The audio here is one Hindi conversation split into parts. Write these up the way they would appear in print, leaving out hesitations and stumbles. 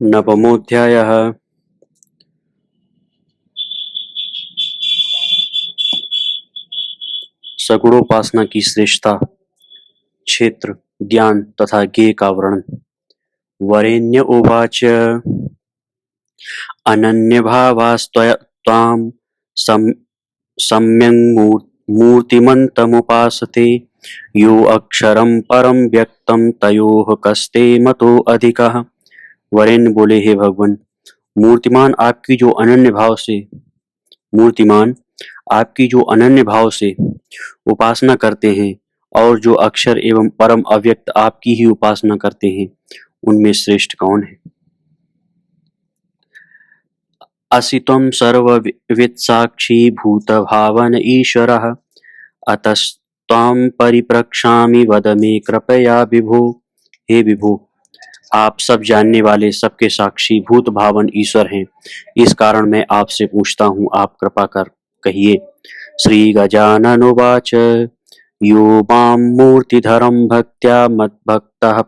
नवमोऽध्यायः। सगुणोपासना की श्रेष्ठता, क्षेत्र, ज्ञान तथा ज्ञेय का वर्णन। वरेण्य उवाच अनन्यभावास्त्वां सम्यङ्मूर्तिमन्तमुपासते यो अक्षरं परं व्यक्तं तयोः कस्ते मतो अधिकः। वरेण्य बोले, हे भगवान, मूर्तिमान आपकी जो अनन्य भाव से मूर्तिमान आपकी जो अनन्य भाव से उपासना करते हैं और जो अक्षर एवं परम अव्यक्त आपकी ही उपासना करते हैं, उनमें श्रेष्ठ कौन है? असि त्वं सर्ववित्साक्षी भूतभावन ईश्वरः अतस्त्वां परिप्रक्ष्यामि वद मे कृपया विभो। हे विभो, आप सब जानने वाले, सबके साक्षी, भूत भावन ईश्वर हैं। इस कारण मैं आपसे पूछता हूँ, आप कृपा कर कहिए। श्री गजानन उवाच यो मां मूर्तिधरं भक्त्या मद्भक्तः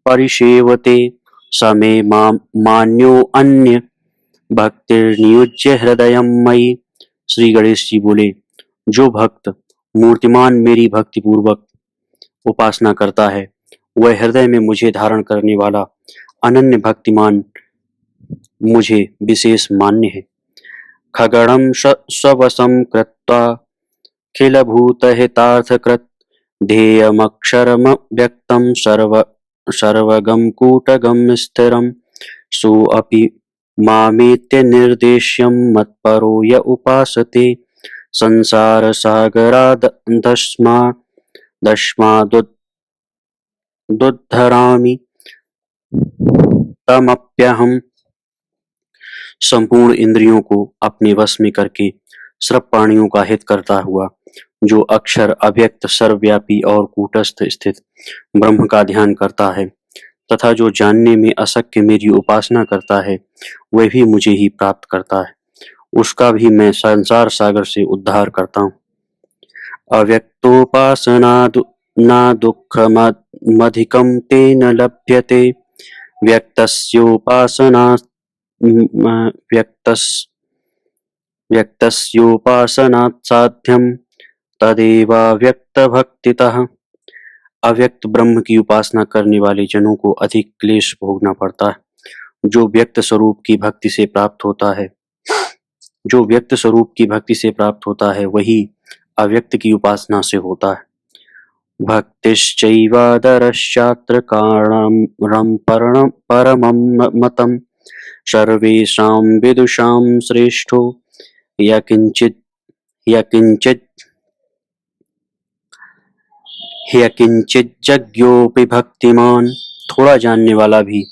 परिसेवते स मे मान्यो अन्य भक्तिर्नियुज्य हृदय मयि। श्री गणेश जी बोले, जो भक्त मूर्तिमान मेरी भक्ति पूर्वक उपासना करता है, वह हृदय में मुझे धारण करने वाला अनन्य भक्तिमान मुझे विशेष मान्य है। खगड़ं स्ववशं कृत्वा खिलभूतहितार्थकृत् ध्येयमक्षरमव्यक्तं सर्वगं कूटगं स्थिरं सोऽपि मामेत्य निर्देश्यं मत्परो य उपासते संसारसागरादस्मादुद्धरामि तमप्यहम्। संपूर्ण इंद्रियों को अपने वश में करके सब प्राणियों का हित करता हुआ, जो अक्षर अव्यक्त सर्वव्यापी और कूटस्थ स्थित ब्रह्म का ध्यान करता है तथा जो जानने में अशक्य मेरी उपासना करता है, वह भी मुझे ही प्राप्त करता है। उसका भी मैं संसार सागर से उद्धार करता हूँ। अव्यक्तोपासना न दुःखमधिकं तेन लभ्यते व्यक्तस्योपासना व्यक्तस्योपासनात् साध्यं तदेवाव्यक्तभक्तितः। अव्यक्त ब्रह्म की उपासना करने वाले जनों को अधिक क्लेश भोगना पड़ता है। जो व्यक्त स्वरूप की भक्ति से प्राप्त होता है वही अव्यक्त की उपासना से होता है। भक्तिश्चैवादरश्चात्र कारणं परमं मतं सर्वेषां विदुषां श्रेष्ठो यकिंचिज्जज्ञोऽपि भक्तिमान्। थोड़ा जानने वाला भी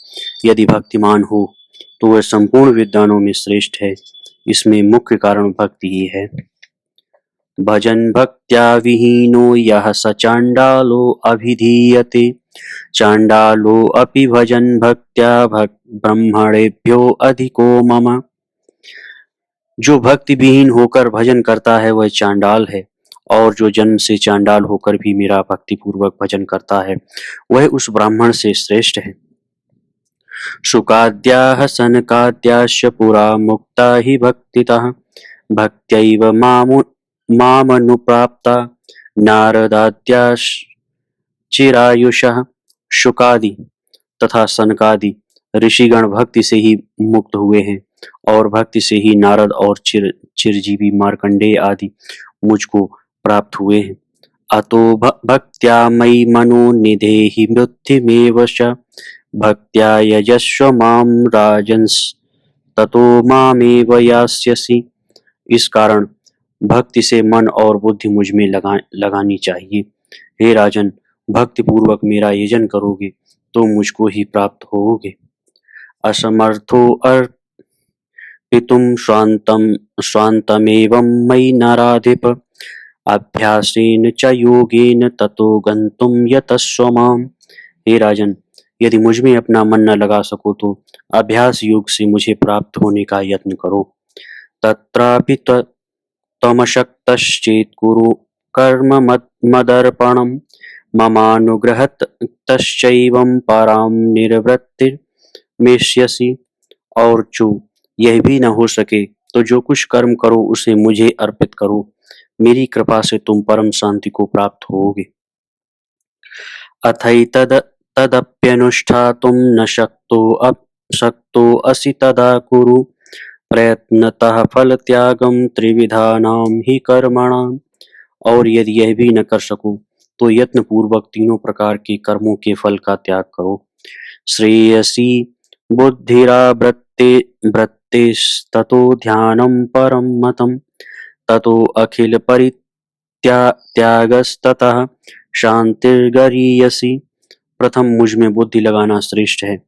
यदि भक्तिमान हो तो वह संपूर्ण विद्वानों में श्रेष्ठ है। इसमें मुख्य कारण भक्ति ही है। भजन भक्त्या विहीनो यः स चाण्डालो अभिधीयते चाण्डालो अपि भजन भक्त्या ब्रह्मणेभ्यो अधिको मम। जो भक्ति विहीन होकर भजन करता है वह चांडाल है, और जो जन्म से चांडाल होकर भी मेरा भक्ति पूर्वक भजन करता है वह उस ब्राह्मण से श्रेष्ठ है। शुकाद्याः सनकाद्याश्च पुरा मुक्ता हि भक्तितः भक्त्यैव मामनुप्राप्ता नारदाद्याश्चिरायुषः। शुकादि तथा सनकादि ऋषिगण भक्ति से ही मुक्त हुए हैं, और भक्ति से ही नारद और चिरजीवी मार्कंडेय आदि मुझको प्राप्त हुए हैं। अतो भक्त्या मयि मनो निधेहि मृत्युमेव च भक्त्या यजस्व मां राजन्स ततो मामेव यास्यसि। इस कारण भक्ति से मन और बुद्धि मुझ में लगानी चाहिए। हे राजन, भक्ति पूर्वक मेरा यजन करोगे तो मुझको ही प्राप्त होगे। असमर्थो अर्पितुं स्वान्तमेवं मयि नराधिप अभ्यासेन च योगेन ततो गन्तुं यतस्व माम्। हे राजन, यदि मुझ में अपना मन न लगा सको तो अभ्यास योग से मुझे प्राप्त होने का यत्न करो। तत्रापि त्वमशक्तश्चेत् कुरु कर्म मदर्पणम् ममानुग्रहतश्चैवं परां निर्वृत्तिर् मेष्यसि, और जो यह भी न हो सके तो जो कुछ कर्म करो उसे मुझे अर्पित करो, मेरी कृपा से तुम परम शांति को प्राप्त होगे। अथैतद तदप्यनुष्ठातुं न शक्तो असि तदा कुरु प्रयत्नतः फलत्यागं त्रिविधानां हि कर्मणाम्। और यदि यह भी न कर सको तो यत्न पूर्वक तीनों प्रकार के कर्मों के फल का त्याग करो। श्रेयसी बुद्धिरावृत्ते वृत्तिस्ततो ध्यानं परं मतम् ततो अखिल त्यागस्ततः शांतिर्गरीयसी। प्रथम मुझ में बुद्धि लगाना श्रेष्ठ है,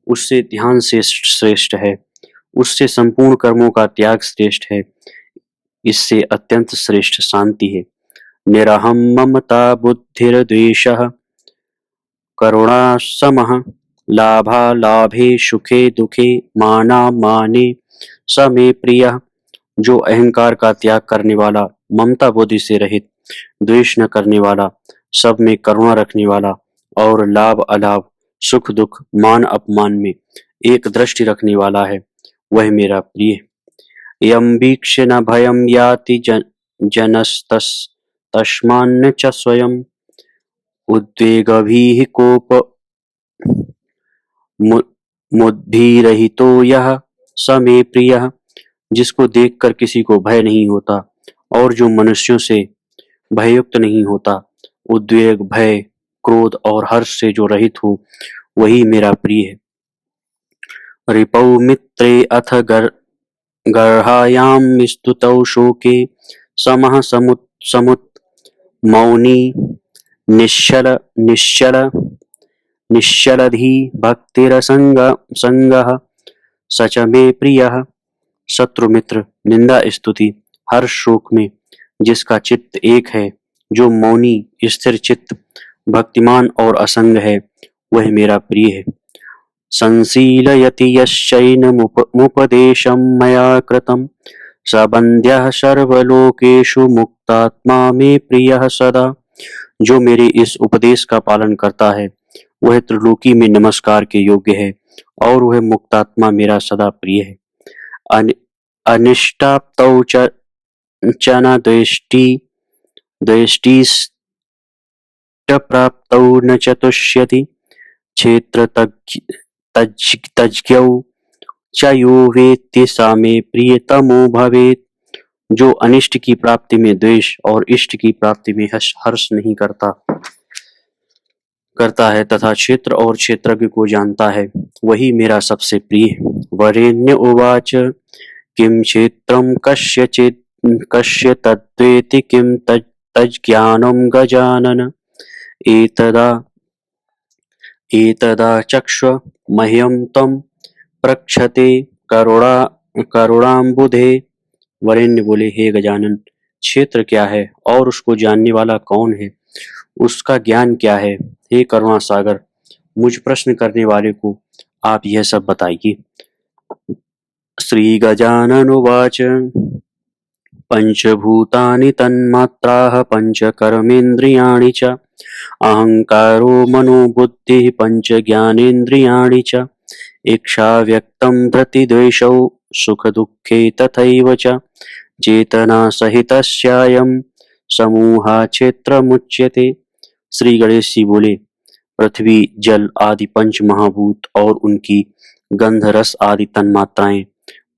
उससे ध्यान से श्रेष्ठ है, उससे संपूर्ण कर्मों का त्याग श्रेष्ठ है, इससे अत्यंत श्रेष्ठ शांति है। निरहम ममता बुद्धिर्द्वेषः करुणा समः लाभालाभे सुखे दुखे मानामाने समे प्रियः। जो अहंकार का त्याग करने वाला, ममता बुद्धि से रहित, द्वेष न करने वाला, सब में करुणा रखने वाला और लाभ अलाभ, सुख दुख, मान अपमान में एक दृष्टि रखने वाला है, वह मेरा प्रिय है। यम वीक्ष्य न भयम याति जनस्तस्मान्न च स्वयं उद्वेगभीः कोप मुद्भिरहितो यः स मे प्रियः। जिसको देखकर किसी को भय नहीं होता और जो मनुष्यों से भययुक्त नहीं होता, उद्वेग, भय, क्रोध और हर्ष से जो रहित हो, वही मेरा प्रिय है। रिपौ मित्रे अथ गर्हायां स्तुतौ शोके समः समुत मौनी निश्चल निश्चलधी संगः स च मे प्रियः। शत्रु मित्र, निंदा स्तुति, हर्ष शोक में जिसका चित्त एक है, जो मौनी, स्थिर चित्त, भक्तिमान और असंग है, वह मेरा प्रिय है। संशीलयति यश्चैनमुपदेशं मया कृतं स बन्ध्यः सर्वलोकेषु मुक्तात्मा मे प्रियः सदा। जो मेरे इस उपदेश का पालन करता है वह त्रिलोकी में नमस्कार के योग्य है और वह मुक्तात्मा मेरा सदा प्रिय है। अनिष्टाप्तौ च न द्वेष्टिस्टप्राप्तौ न च तुष्यति क्षेत्रतज्ज्ञौ च यो वेत्ति स मे प्रियतमो भवेत्। जो अनिष्ट की प्राप्ति में द्वेष और इष्ट की प्राप्ति में हर्ष नहीं करता है तथा क्षेत्र और क्षेत्रज्ञ को जानता है, वही मेरा सबसे प्रिय है। वरेण्य उवाच किं क्षेत्रं कस्य तद्वेति किं तज्ज्ञानं गजानन एतदा चक्ष मह्यं तं प्रक्षते करुणाम्बुधे। वरेण्य बोले, हे गजानन, क्षेत्र क्या है और उसको जानने वाला कौन है, उसका ज्ञान क्या है? हे करुणा सागर, मुझ प्रश्न करने वाले को आप यह सब बताइए। श्री गजानन उवाच पंचभूतानि तन्मात्राः पंचकर्मेन्द्रियाणि च अहंकारो मनो बुद्धिः पंच ज्ञानेन्द्रियाणि च इच्छा व्यक्तं धृतिद्वेषौ सुख दुःखे तथैव च चेतना सहितस्यायं समूहा क्षेत्रमुच्यते। श्री गणेश जी बोले, पृथ्वी, जल आदि पंच महाभूत और उनकी गंध रस आदि तन्मात्राएं,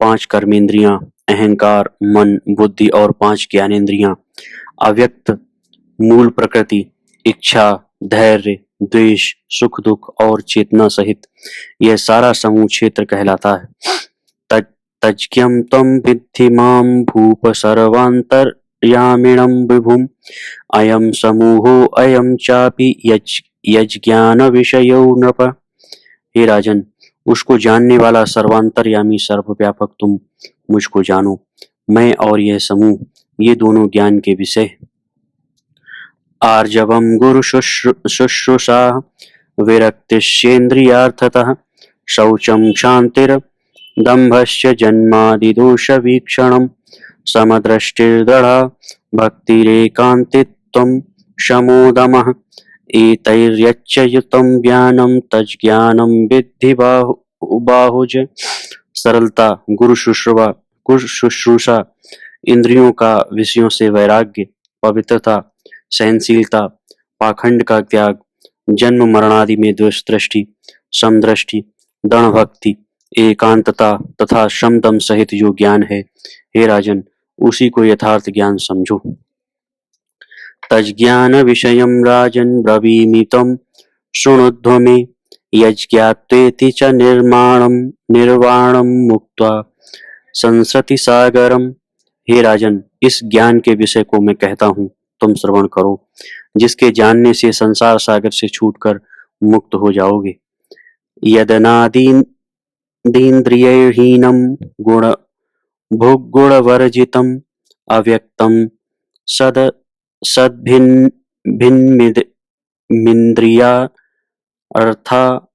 पांच कर्मेंद्रियां, अहंकार, मन, बुद्धि और पांच ज्ञानेंद्रियां, अव्यक्त मूल प्रकृति, इच्छा, धैर्य, द्वेष, सुख दुख और चेतना सहित यह सारा समूह क्षेत्र कहलाता है। तज्ज्ञं त्वं विद्धि मां भूप सर्वान्तर्यामिणं विभुम् अयं समूहो अयं चापि यज्ञान विषयो नृप। हे राजन, उसको जानने वाला सर्वांतर्यामी सर्वव्यापक तुम मुझको जानो। मैं और यह समूह, ये दोनों ज्ञान के विषय। आर्जवं गुरु शुश्रूषा विरक्तिश्चेन्द्रियार्थतः शौचं क्षान्तिर्दम्भश्च जन्मादिदोषवीक्षणं समदृष्टिर्दृढा भक्तिरेकान्तित्वं शमो दमः एतैर्यच्च युतं ज्ञानं तज्ज्ञानं विद्धि बाहुज, सरलता, गुरु शुश्रूषा, इंद्रियों का विषयों से वैराग्य, पवित्रता, सहनशीलता, पाखंड का त्याग, जन्म मरणादि में द्वेष दृष्टि, समदृष्टि, दृढ़ भक्ति, एकांतता तथा शम दम सहित जो ज्ञान है, हे राजन, उसी को यथार्थ ज्ञान समझो। तज्ज्ञान विषयं राजन् ब्रवीमि तं शृणुध्व मे, यज्ज्ञात्वेति च निर्वाणं मुक्त्वा संसृति सागरम। हे राजन, इस ज्ञान के विषय को मैं कहता हूँ, तुम श्रवण करो, जिसके जानने से संसार सागर से छूटकर मुक्त हो जाओगे। यदनादीन्द्रियहीनं गुण भुग्गुणवर्जितम् अव्यक्तं सद सद्भिन्मिन्द्रिया अर्था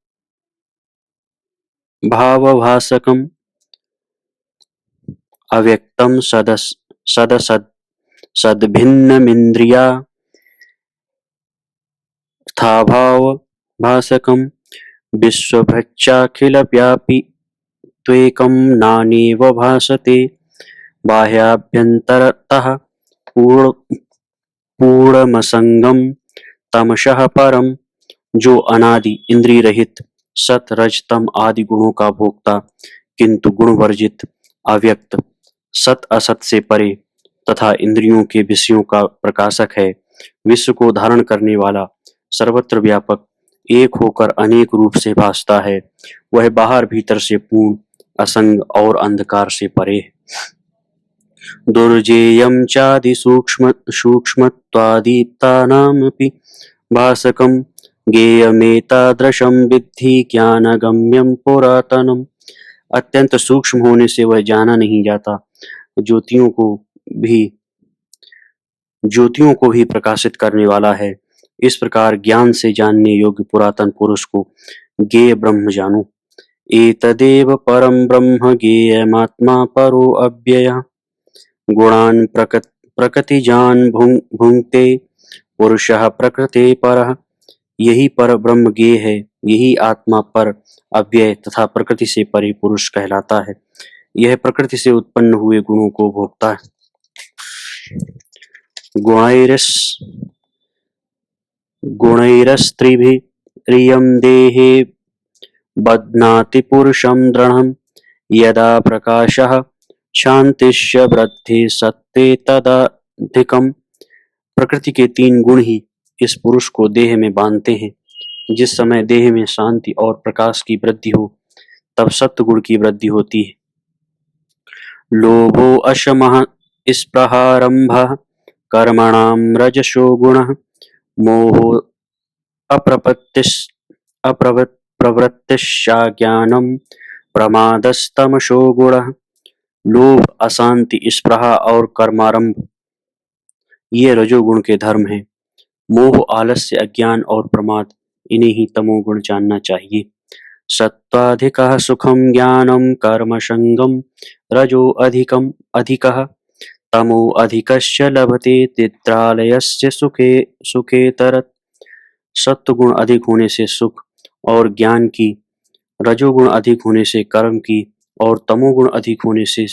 भावभासकम् अव्यक्तं सद्भिन्नमिन्द्रिया अर्थाभावभासकम् विश्वभृच्चाखिलव्यापी त्वेकं नानेव भासते बाह्याभ्यन्तरतः पूर्णमसंगम तमशः परम। जो अनादि इंद्रिय रहित सत रज तम आदि गुणों का भोक्ता किंतु गुण वर्जित अव्यक्त सत असत से परे तथा इंद्रियों के विषयों का प्रकाशक है, विश्व को धारण करने वाला, सर्वत्र व्यापक, एक होकर अनेक रूप से भासता है, वह बाहर भीतर से पूर्ण, असंग और अंधकार से परे है। दुर्जेयं चादि सूक्ष्मत्वादीप्तानामपि भासकं ज्ञेयमेतादृशं विद्धि ज्ञानगम्यं पुरातनम्। अत्यंत सूक्ष्म होने से वह जाना नहीं जाता, ज्योतियों को ही प्रकाशित करने वाला है। इस प्रकार ज्ञान से जानने योग्य पुरातन पुरुष को ज्ञेय ब्रह्म जानो। एतदेव परम ब्रह्म ज्ञेयमात्मा परो अव्ययः गुणान् प्रकृतिजान् भुङ्क्ते पुरुषः प्रकृते परः। यही पर ब्रह्म ज्ञेय है, यही आत्मा पर अव्यय तथा प्रकृति से परे पुरुष कहलाता है। यह प्रकृति से उत्पन्न हुए गुणों को भोगता है। गुणैरस्त्रिभिः क्रियं देहे बध्नाति पुरुषं दृढं यदा प्रकाशः शांतिश्च वृद्धि सत्ते तदधिकम्। प्रकृति के 3 गुण ही इस पुरुष को देह में बांधते हैं। जिस समय देह में शांति और प्रकाश की वृद्धि हो, तब सत्व गुण की वृद्धि होती है। लोभो अशमः स्पृहारंभः कर्मणां रजसो गुणः मोहो प्रवृत्तिश्चाज्ञानं प्रमादस्तमसो गुणः। लोभ, अशांति, स्पृहा और कर्मारंभ ये रजोगुण के धर्म हैं। मोह, आलस्य, अज्ञान और प्रमाद, इन्हें ही तमोगुण जानना चाहिए। सत्त्वाधिकः सुखं ज्ञानं कर्मसंगं रजो अधिकः तमो अधिकस्य लभते निद्रालयस्य सुखेतरत्। सत्वगुण अधिक होने से सुख और ज्ञान की, रजोगुण अधिक होने से कर्म की और तमोगुण अधिक होने से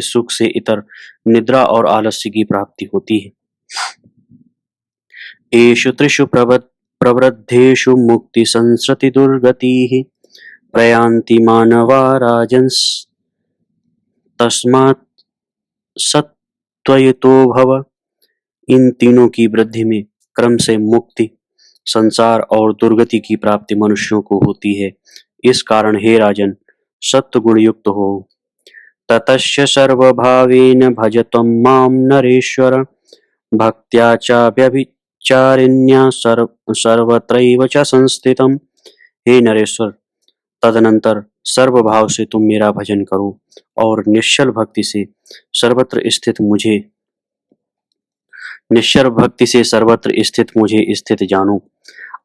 सुख से इतर निद्रा और आलस्य की प्राप्ति होती है। एषु त्रिषु प्रवृद्धेषु मुक्ति संसृति दुर्गतिः प्रयान्ति मानवा राजन्स तस्मात् सत्त्वयुतो भव। इन तीनों की वृद्धि में क्रम से मुक्ति, संसार और दुर्गति की प्राप्ति मनुष्यों को होती है। इस कारण हे राजन, सत्व गुण युक्त हो। ततश्च सर्वभावेन भजत्वं मां नरेश्वर भक्त्या च व्यभिचारिण्या सर्वत्रैव च संस्थितम्। हे नरेश्वर, तदनंतर सर्वभाव से तुम मेरा भजन करो और निश्चल भक्ति से सर्वत्र स्थित मुझे स्थित जानो।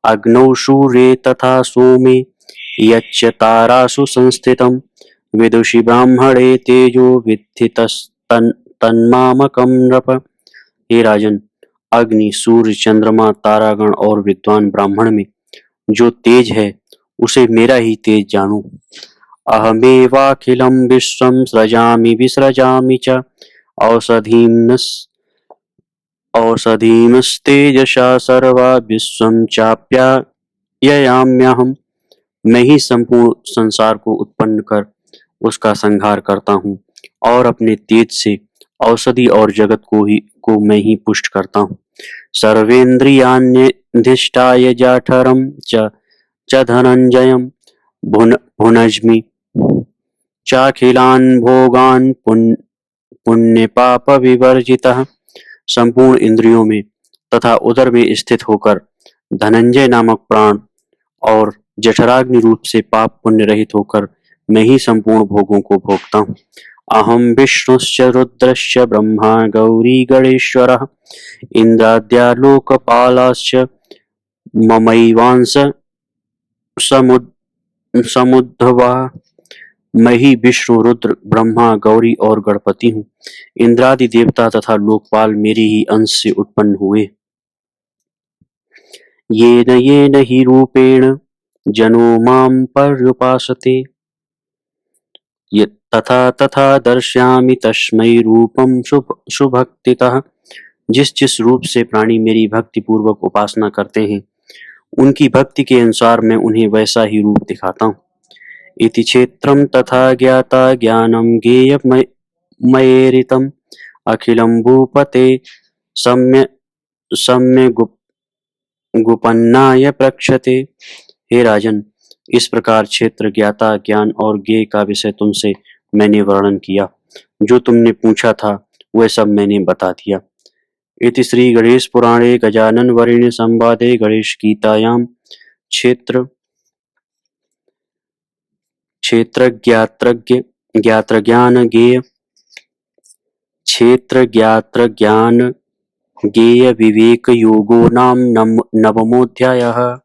अग्नौ सूर्ये तथा सोमे यच्च तारासु संस्थितं विदुषि ब्राह्मणे तेजो विद्धि तन्मामकं नृप। हे राजन, अग्नि, सूर्य, चंद्रमा, तारागण और विद्वान ब्राह्मण में जो तेज है, उसे मेरा ही तेज जानूं। अहमेवाखिलं विश्वं सृजामि विसृजामि च औषधीमस्तेजसा सर्वा विश्वं चाप्याययाम्यहम्। मैं ही संपूर्ण संसार को उत्पन्न कर उसका संहार करता हूँ और अपने तेज से औषधि और जगत को मैं ही पुष्ट करता हूँ। सर्वेन्द्रियाण्यधिष्ठाय जाठरं च धनंजयं भुनज्मि चाखिलान भोगान पुण्य पाप विवर्जितः। संपूर्ण इंद्रियों में तथा उदर में स्थित होकर धनंजय नामक प्राण और जठराग्नि रूप से पाप पुण्य रहित होकर मैं ही संपूर्ण भोगों को भोगता हूँ। अहम विष्णुश्च रुद्रश्च ब्रह्मा गौरी गणेश्वरः इंद्राद्या लोकपालाश्च ममैवांश समुद्भवा। मैं ही विष्णु रुद्र ब्रह्मा गौरी और गणपति हूँ। इंद्रादि देवता तथा लोकपाल मेरे ही अंश से उत्पन्न हुए। येन येन हि रूपेण जनो मां पर्युपासते तथा तथा दर्शयामि तस्मै रूपं सुभक्तितः। जिस जिस रूप से प्राणी मेरी भक्ति पूर्वक उपासना करते हैं उनकी भक्ति के अनुसार मैं उन्हें वैसा ही रूप दिखाता हूँ। इति क्षेत्रं तथा ज्ञाता ज्ञानं ज्ञेयमयेरितम् अखिलं भूपते सम्य सम्य गुपन्नाय प्रक्षते। हे राजन, इस प्रकार क्षेत्र ज्ञाता ज्ञान और ज्ञेय का विषय तुमसे मैंने वर्णन किया। जो तुमने पूछा था वह सब मैंने बता दिया। इति श्री गणेश पुराणे गजानन वरेण्य संवादे गणेश गीतायां क्षेत्र ज्ञात्र ज्ञान ज्ञेय विवेक योगो नाम नवमोऽध्यायः।